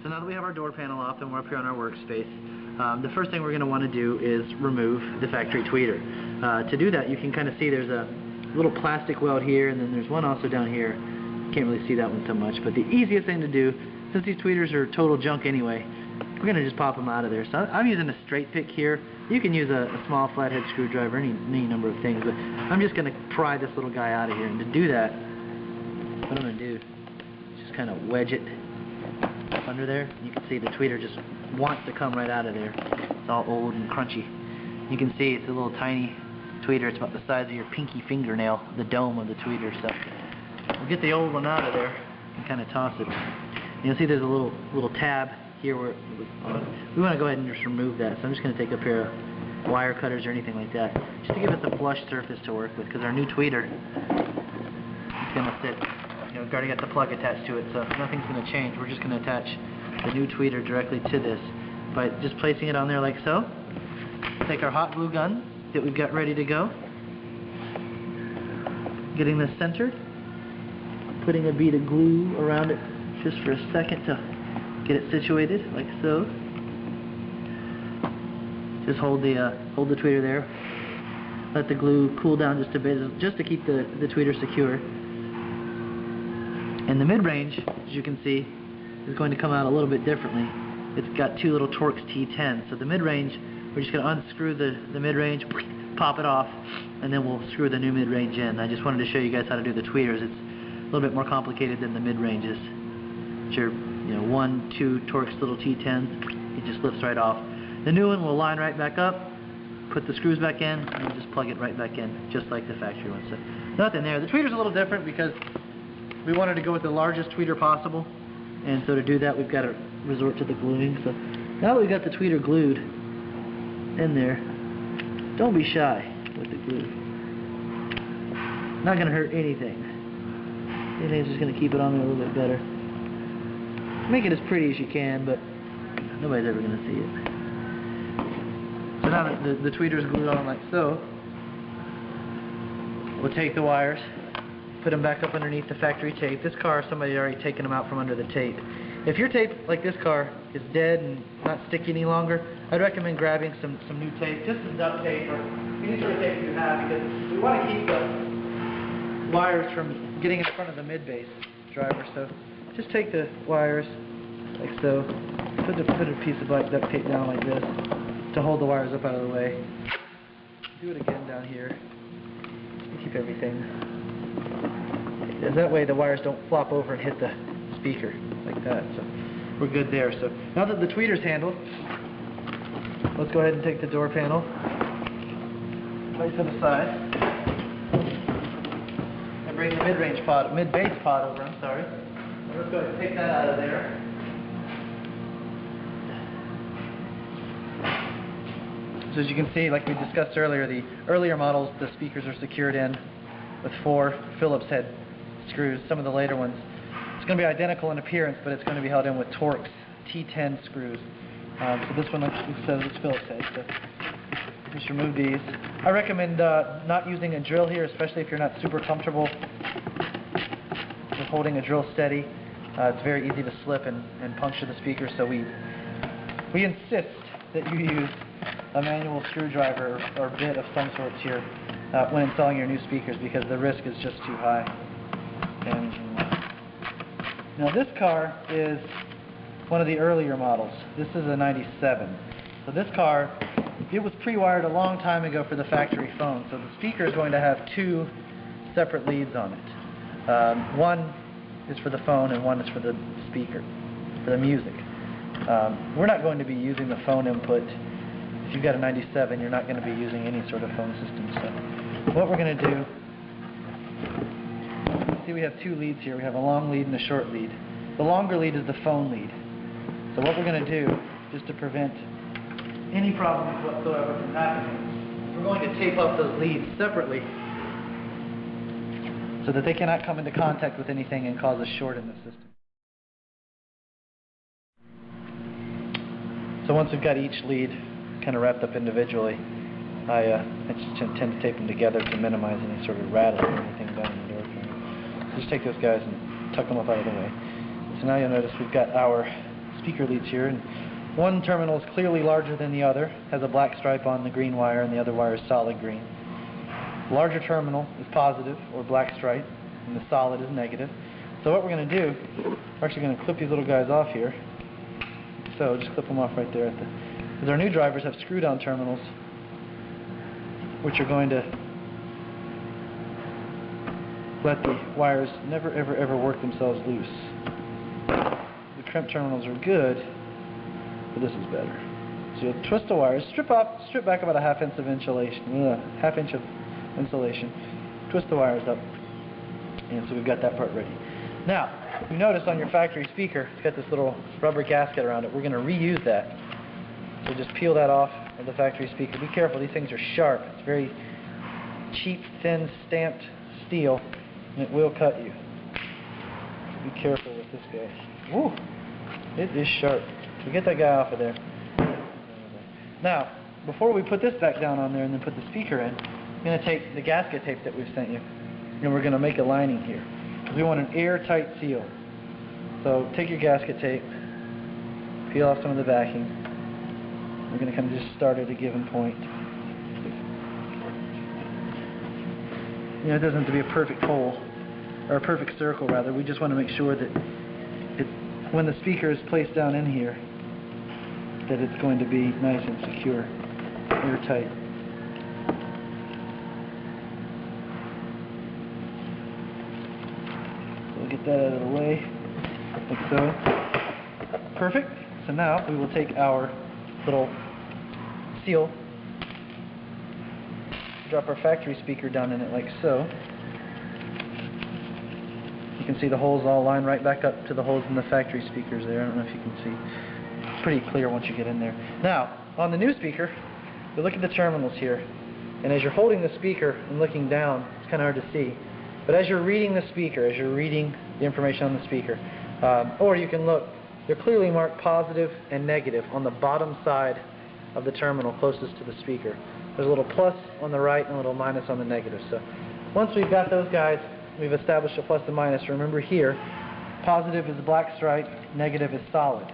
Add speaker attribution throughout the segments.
Speaker 1: So now that we have our door panel off and we're up here on our workspace, the first thing we're going to want to do is remove the factory tweeter. To do that, you can kind of see there's a little plastic weld here, and then there's one also down here. You can't really see that one so much, but the easiest thing to do, since these tweeters are total junk anyway, we're going to just pop them out of there. So I'm using a straight pick here. You can use a small flathead screwdriver, any number of things, but I'm just going to pry this little guy out of here. And to do that, what I'm going to do is just kind of wedge it up under there. You can see the tweeter just wants to come right out of there. It's all old and crunchy. You can see it's a little tiny tweeter. It's about the size of your pinky fingernail, the dome of the tweeter. So we'll get the old one out of there and kind of toss it. You'll see there's a little tab here where we want to go ahead and just remove that. So I'm just going to take a pair of wire cutters or anything like that, just to give us a flush surface to work with, because our new tweeter is going to sit, we've already got the plug attached to it, so nothing's going to change. We're just going to attach the new tweeter directly to this by just placing it on there like so. Take our hot glue gun that we've got ready to go, getting this centered, putting a bead of glue around it just for a second to get it situated like so. Just hold the tweeter there. Let the glue cool down just a bit, just to keep the tweeter secure. And the mid-range, as you can see, is going to come out a little bit differently. It's got two little Torx T10. So the mid-range, we're just going to unscrew the mid-range, pop it off, and then we'll screw the new mid-range in. I just wanted to show you guys how to do the tweeters. It's a little bit more complicated than the mid-ranges. It's your 1, 2 Torx little T10s. It just lifts right off. The new one will line right back up, put the screws back in, and we'll just plug it right back in, just like the factory one. So nothing there. The tweeter's a little different because we wanted to go with the largest tweeter possible, and so to do that we've got to resort to the gluing. So now that we've got the tweeter glued in there, don't be shy with the glue. Not going to hurt anything. Anything's just going to keep it on there a little bit better. Make it as pretty as you can, but nobody's ever going to see it. So now that the tweeter's glued on like so, we'll take the wires, put them back up underneath the factory tape. This car, somebody's already taken them out from under the tape. If your tape, like this car, is dead and not sticky any longer, I'd recommend grabbing some new tape, just some duct tape or any sort of tape you have, because we want to keep the wires from getting in front of the mid-base driver. So just take the wires like so, put a piece of black duct tape down like this to hold the wires up out of the way. Do it again down here. Keep everything. That way the wires don't flop over and hit the speaker like that. So we're good there. So now that the tweeter's handled, let's go ahead and take the door panel, place it aside, and bring the mid-base pod over. I'm sorry. Let's go ahead and take that out of there. So as you can see, like we discussed earlier, the earlier models, the speakers are secured in with 4 Phillips head screws. Some of the later ones, it's going to be identical in appearance, but it's going to be held in with Torx T10 screws. So this one says it's Phillips head. So just remove these. I recommend not using a drill here, especially if you're not super comfortable with holding a drill steady. It's very easy to slip and puncture the speaker. So we insist that you use a manual screwdriver or bit of some sorts here when installing your new speakers, because the risk is just too high. And now this car is one of the earlier models. This is a 97. So this car, it was pre-wired a long time ago for the factory phone. So the speaker is going to have 2 separate leads on it. One is for the phone and one is for the speaker, for the music. We're not going to be using the phone input. If you've got a 97, you're not going to be using any sort of phone system. So what we're going to do, see we have 2 leads here. We have a long lead and a short lead. The longer lead is the phone lead. So what we're going to do, just to prevent any problems whatsoever from happening, we're going to tape up those leads separately so that they cannot come into contact with anything and cause a short in the system. So once we've got each lead kind of wrapped up individually, I just tend to tape them together to minimize any sort of rattling or anything down in the door panel. So just take those guys and tuck them up out of the way. So now you'll notice we've got our speaker leads here, and one terminal is clearly larger than the other, has a black stripe on the green wire, and the other wire is solid green. Larger terminal is positive, or black stripe, and the solid is negative. So what we're going to do, we're actually going to clip these little guys off here. So just clip them off right there. Because our new drivers have screw-down terminals, which are going to let the wires never ever ever work themselves loose. The crimp terminals are good, but this is better. So you'll twist the wires, strip back about a half inch of insulation, twist the wires up, and so we've got that part ready. Now, you notice on your factory speaker, it's got this little rubber gasket around it. We're going to reuse that. So just peel that off of the factory speaker. Be careful, these things are sharp. It's very cheap, thin, stamped steel, and it will cut you. So be careful with this guy. Woo! It is sharp. So get that guy off of there. Now, before we put this back down on there and then put the speaker in, I'm going to take the gasket tape that we've sent you, and we're going to make a lining here. Because we want an airtight seal. So take your gasket tape, peel off some of the backing. We're going to kind of just start at a given point. You know, it doesn't have to be a perfect hole, or a perfect circle rather. We just want to make sure that when the speaker is placed down in here, that it's going to be nice and secure, airtight. So we'll get that out of the way, like so. Perfect. So now we will take our little seal, drop our factory speaker down in it like so. You can see the holes all line right back up to the holes in the factory speakers there. I don't know if you can see. It's pretty clear once you get in there. Now, on the new speaker, you look at the terminals here, and as you're holding the speaker and looking down, it's kind of hard to see. But as you're reading the speaker, as you're reading the information on the speaker, or you can look, they're clearly marked positive and negative on the bottom side of the terminal closest to the speaker. There's a little plus on the right and a little minus on the negative. So once we've got those guys, we've established a plus and minus. Remember here, positive is black stripe, negative is solid.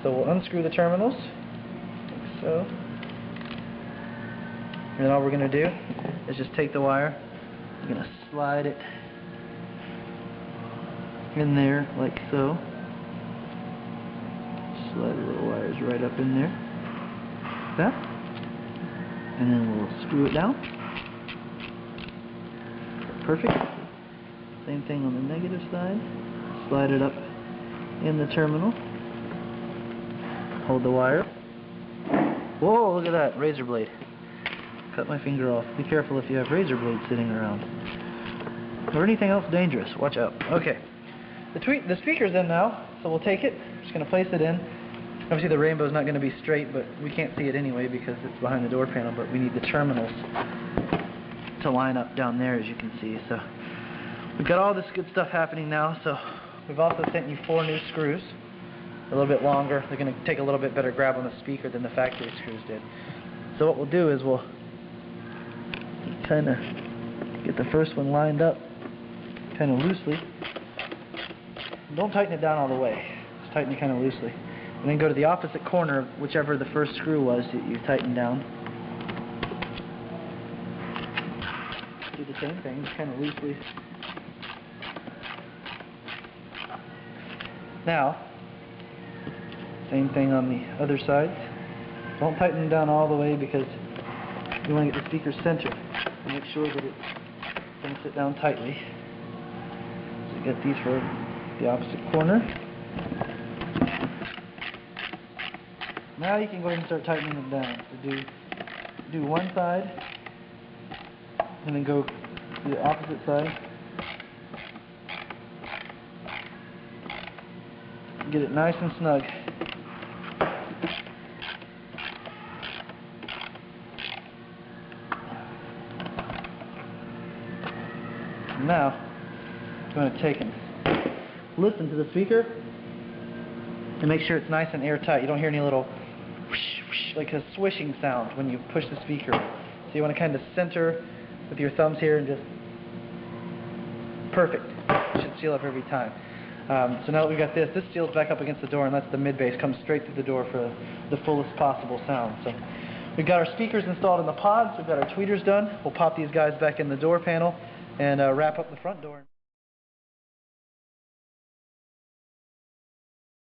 Speaker 1: So we'll unscrew the terminals, like so. And then all we're going to do is just take the wire, we're going to slide it in there like so. Slide the little wires right up in there, like that. And then we'll screw it down. Perfect. Same thing on the negative side. Slide it up in the terminal. Hold the wire. Whoa, look at that, razor blade. Cut my finger off. Be careful if you have razor blades sitting around. Or anything else dangerous. Watch out. Okay. The speaker's in now, so we'll take it. Just going to place it in. Obviously the rainbow's not going to be straight, but we can't see it anyway because it's behind the door panel, but we need the terminals to line up down there, as you can see. So we've got all this good stuff happening now. So we've also sent you 4 new screws, a little bit longer. They're going to take a little bit better grab on the speaker than the factory screws did. So what we'll do is we'll kind of get the first one lined up kind of loosely. Don't tighten it down all the way. Just tighten it kind of loosely. And then go to the opposite corner, whichever the first screw was that you tightened down. Do the same thing, just kind of loosely. Now, same thing on the other side. Don't tighten them down all the way because you want to get the speaker centered and make sure that it's going to sit down tightly. So get these for the opposite corner. Now you can go ahead and start tightening them down. So do one side, and then go to the opposite side. Get it nice and snug. Now, I'm going to take and listen to the speaker and make sure it's nice and airtight. You don't hear any little whoosh, whoosh, like a swishing sound when you push the speaker. So you want to kind of center with your thumbs here and just perfect. It should seal up every time. So now that we've got this seals back up against the door and lets the mid-bass come straight through the door for the fullest possible sound. So we've got our speakers installed in the pods, we've got our tweeters done. We'll pop these guys back in the door panel and wrap up the front door.